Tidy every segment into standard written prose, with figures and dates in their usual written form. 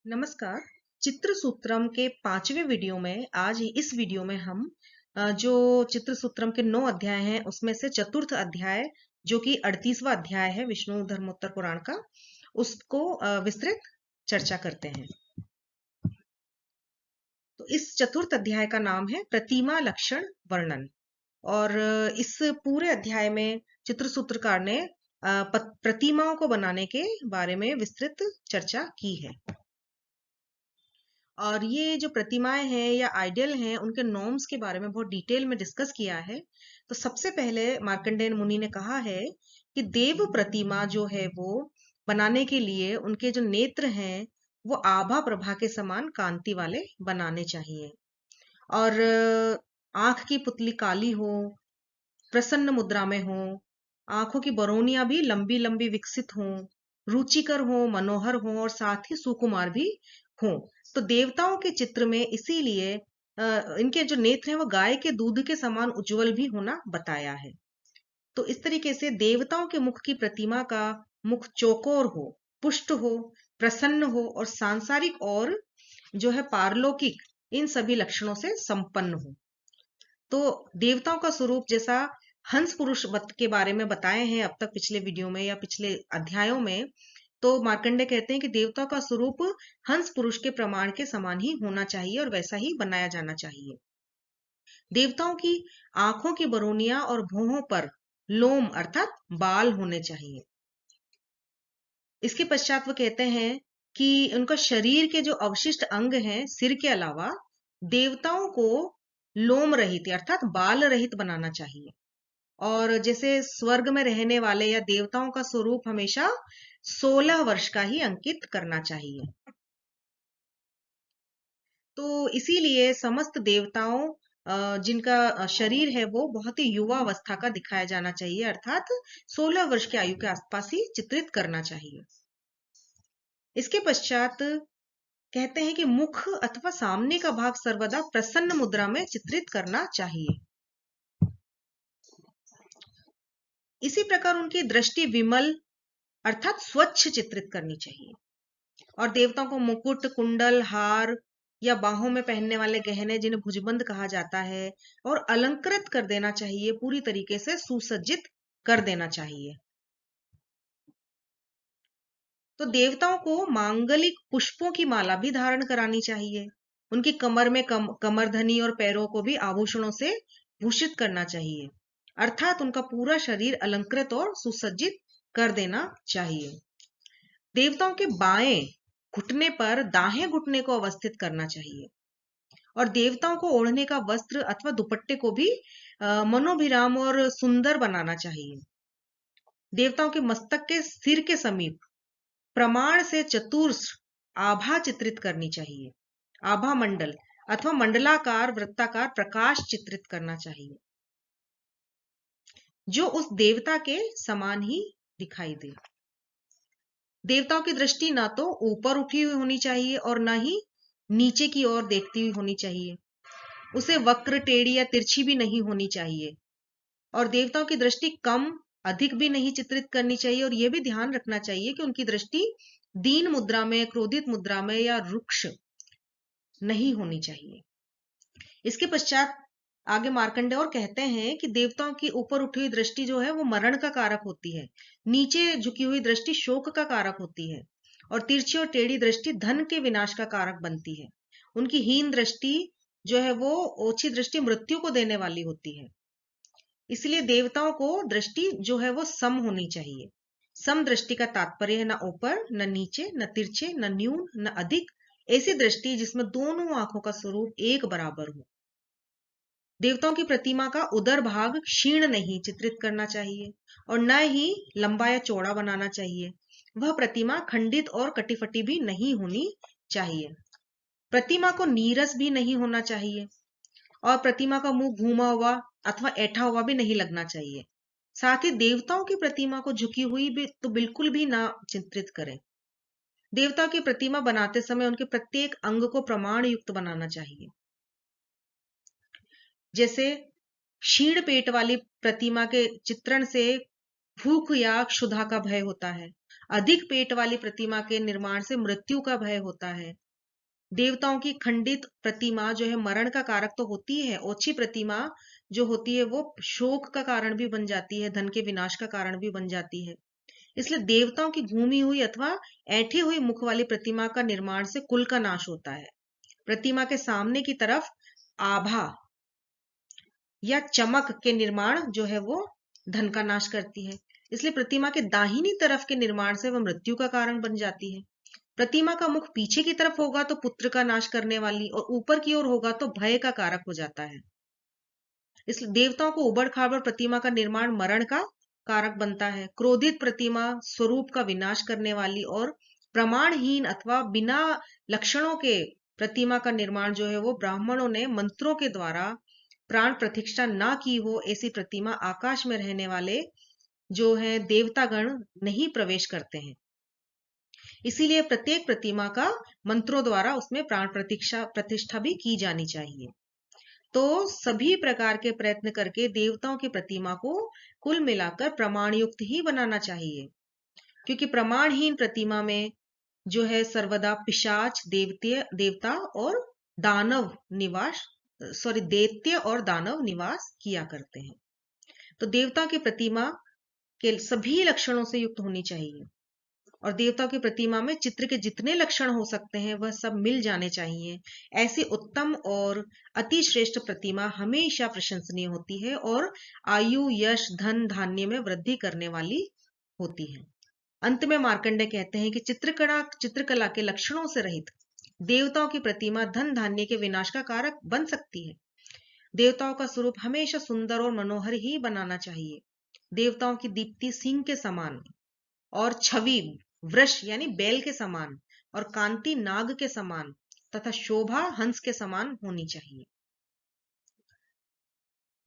नमस्कार। चित्रसूत्रम के 5वें वीडियो में आज इस वीडियो में हम जो चित्रसूत्रम के 9 अध्याय हैं उसमें से चतुर्थ अध्याय जो कि 38वां अध्याय है विष्णु धर्मोत्तर पुराण का, उसको विस्तृत चर्चा करते हैं। तो इस चतुर्थ अध्याय का नाम है प्रतिमा लक्षण वर्णन। और इस पूरे अध्याय में चित्रसूत्रकार ने प्रतिमाओं को बनाने के बारे में विस्तृत चर्चा की है। और ये जो प्रतिमाएं हैं या आइडियल हैं उनके नॉर्म्स के बारे में बहुत डिटेल में डिस्कस किया है। तो सबसे पहले मार्कंडेय मुनि ने कहा है कि देव प्रतिमा जो है वो बनाने के लिए उनके जो नेत्र हैं वो आभा प्रभा के समान कांति वाले बनाने चाहिए। और आंख की पुतली काली हो, प्रसन्न मुद्रा में हो, आंखों की बरौनियां भी लंबी लंबी विकसित हो, रुचिकर हो, मनोहर हो और साथ ही सुकुमार भी हो। तो देवताओं के चित्र में इसीलिए इनके जो नेत्र हैं वो गाय के दूध के समान उज्जवल भी होना बताया है। तो इस तरीके से देवताओं के मुख की प्रतिमा का मुख चौकोर हो, पुष्ट हो, प्रसन्न हो और सांसारिक और जो है पारलौकिक इन सभी लक्षणों से संपन्न हो। तो देवताओं का स्वरूप जैसा हंस पुरुष के बारे में बताए हैं अब तक पिछले वीडियो में या पिछले अध्यायों में, तो मार्कंडेय कहते हैं कि देवताओं का स्वरूप हंस पुरुष के प्रमाण के समान ही होना चाहिए और वैसा ही बनाया जाना चाहिए। देवताओं की आंखों की बरौनियां और भौहों पर लोम अर्थात बाल होने चाहिए। इसके पश्चात वो कहते हैं कि उनका शरीर के जो अवशिष्ट अंग हैं सिर के अलावा देवताओं को लोम रहित अर्थात बाल रहित बनाना चाहिए। और जैसे स्वर्ग में रहने वाले या देवताओं का स्वरूप हमेशा 16 वर्ष का ही अंकित करना चाहिए। तो इसीलिए समस्त देवताओं जिनका शरीर है वो बहुत ही युवा अवस्था का दिखाया जाना चाहिए, अर्थात 16 वर्ष की आयु के आसपास ही चित्रित करना चाहिए। इसके पश्चात कहते हैं कि मुख अथवा सामने का भाग सर्वदा प्रसन्न मुद्रा में चित्रित करना चाहिए। इसी प्रकार उनकी दृष्टि विमल अर्थात स्वच्छ चित्रित करनी चाहिए। और देवताओं को मुकुट, कुंडल, हार या बाहों में पहनने वाले गहने जिन्हें भुजबंद कहा जाता है और अलंकृत कर देना चाहिए, पूरी तरीके से सुसज्जित कर देना चाहिए। तो देवताओं को मांगलिक पुष्पों की माला भी धारण करानी चाहिए। उनकी कमर में कमरधनी और पैरों को भी आभूषणों से भूषित करना चाहिए, अर्थात उनका पूरा शरीर अलंकृत और सुसज्जित कर देना चाहिए। देवताओं के बाएं घुटने पर दाहिने घुटने को अवस्थित करना चाहिए। और देवताओं को ओढ़ने का वस्त्र अथवा दुपट्टे को भी मनोभिराम और सुंदर बनाना चाहिए। देवताओं के मस्तक के सिर के समीप प्रमाण से चतुर्ष आभा चित्रित करनी चाहिए। आभा मंडल अथवा मंडलाकार वृत्ताकार प्रकाश चित्रित करना चाहिए जो उस देवता के समान ही दिखाई दे। देवताओं की दृष्टि ना तो ऊपर उठी हुई होनी चाहिए और ना ही नीचे की ओर देखती हुई होनी चाहिए। उसे वक्र, टेढ़ी या तिरछी भी नहीं होनी चाहिए। और देवताओं की दृष्टि कम अधिक भी नहीं चित्रित करनी चाहिए। और यह भी ध्यान रखना चाहिए कि उनकी दृष्टि दीन मुद्रा में, क्रोधित मुद्रा में या रुक्ष नहीं होनी चाहिए। इसके पश्चात आगे मार्कंडेय और कहते हैं कि देवताओं की ऊपर उठी हुई दृष्टि जो है वो मरण का कारक होती है, नीचे झुकी हुई दृष्टि शोक का कारक होती है और तिरछी और टेढ़ी दृष्टि धन के विनाश का कारक बनती है। उनकी हीन दृष्टि जो है वो ओछी दृष्टि मृत्यु को देने वाली होती है। इसलिए देवताओं को दृष्टि जो है वो सम होनी चाहिए। सम दृष्टि का तात्पर्य है न ऊपर न नीचे, न तिरछे, न न्यून, न अधिक, ऐसी दृष्टि जिसमें दोनों आंखों का स्वरूप एक बराबर हो। देवताओं की प्रतिमा का उदर भाग क्षीण नहीं चित्रित करना चाहिए और न ही लंबा या चौड़ा बनाना चाहिए। वह प्रतिमा खंडित और कटीफटी भी नहीं होनी चाहिए। प्रतिमा को नीरस भी नहीं होना चाहिए और प्रतिमा का मुंह घूमा हुआ अथवा ऐठा हुआ भी नहीं लगना चाहिए। साथ ही देवताओं की प्रतिमा को झुकी हुई भी तो बिल्कुल भी ना चित्रित करें। देवताओं की प्रतिमा बनाते समय उनके प्रत्येक अंग को प्रमाण युक्त बनाना चाहिए। जैसे क्षीण पेट वाली प्रतिमा के चित्रण से भूख या क्षुधा का भय होता है। अधिक पेट वाली प्रतिमा के निर्माण से मृत्यु का भय होता है। देवताओं की खंडित प्रतिमा जो है मरण का कारक तो होती है, ओछी प्रतिमा जो होती है वो शोक का कारण भी बन जाती है, धन के विनाश का कारण भी बन जाती है। इसलिए देवताओं की घूमी हुई अथवा ऐठी हुई मुख वाली प्रतिमा का निर्माण से कुल का नाश होता है। प्रतिमा के सामने की तरफ आभा या चमक के निर्माण जो है वो धन का नाश करती है। इसलिए प्रतिमा के दाहिनी तरफ के निर्माण से वह मृत्यु का कारण बन जाती है। प्रतिमा का मुख पीछे की तरफ होगा तो पुत्र का नाश करने वाली, और ऊपर की ओर होगा तो भय का कारक हो जाता है। इसलिए देवताओं को उबड़ खाबड़ प्रतिमा का निर्माण मरण का कारक बनता है। क्रोधित प्रतिमा स्वरूप का विनाश करने वाली और प्रमाणहीन अथवा बिना लक्षणों के प्रतिमा का निर्माण जो है वो ब्राह्मणों ने मंत्रों के द्वारा प्राण प्रतिष्ठा ना की हो, ऐसी प्रतिमा आकाश में रहने वाले जो है देवतागण नहीं प्रवेश करते हैं। इसीलिए प्रत्येक प्रतिमा का मंत्रों द्वारा उसमें प्राण प्रतिष्ठा भी की जानी चाहिए। तो सभी प्रकार के प्रयत्न करके देवताओं की प्रतिमा को कुल मिलाकर प्रमाण युक्त ही बनाना चाहिए, क्योंकि प्रमाणहीन प्रतिमा में जो है सर्वदा पिशाच देवता और दानव दैत्य और दानव निवास किया करते हैं। तो देवता की प्रतिमा के सभी लक्षणों से युक्त होनी चाहिए, और देवताओं की प्रतिमा में चित्र के जितने लक्षण हो सकते हैं वह सब मिल जाने चाहिए। ऐसी उत्तम और अति श्रेष्ठ प्रतिमा हमेशा प्रशंसनीय होती है और आयु, यश, धन, धान्य में वृद्धि करने वाली होती है। अंत में मार्कंडेय कहते हैं कि चित्रकला के लक्षणों से रहित देवताओं की प्रतिमा धन धान्य के विनाश का कारक बन सकती है। देवताओं का स्वरूप हमेशा सुंदर और मनोहर ही बनाना चाहिए। देवताओं की दीप्ति सिंह के समान और छवि वृष यानी बैल के समान और कांति नाग के समान तथा शोभा हंस के समान होनी चाहिए।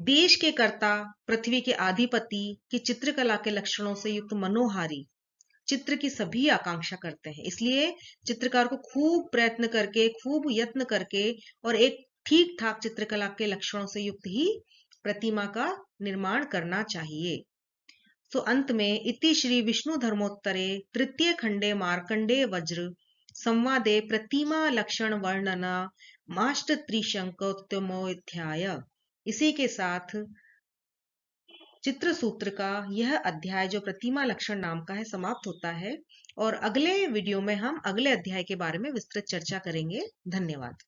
देश के कर्ता, पृथ्वी के आधिपति की चित्रकला के लक्षणों से युक्त मनोहारी चित्र की सभी आकांक्षा करते हैं। इसलिए चित्रकार को खूब प्रयत्न करके, खूब यत्न करके और एक ठीक ठाक चित्रकला के लक्षणों से युक्त ही प्रतिमा का निर्माण करना चाहिए। तो अंत में इति श्री विष्णु धर्मोत्तरे तृतीय खंडे मार्कंडेय वज्र संवादे प्रतिमा लक्षण वर्णना माष्ट त्रिशंकोत्तमोध्याय। इसी के साथ चित्र सूत्र का यह अध्याय जो प्रतिमा लक्षण नाम का है समाप्त होता है, और अगले वीडियो में हम अगले अध्याय के बारे में विस्तृत चर्चा करेंगे। धन्यवाद।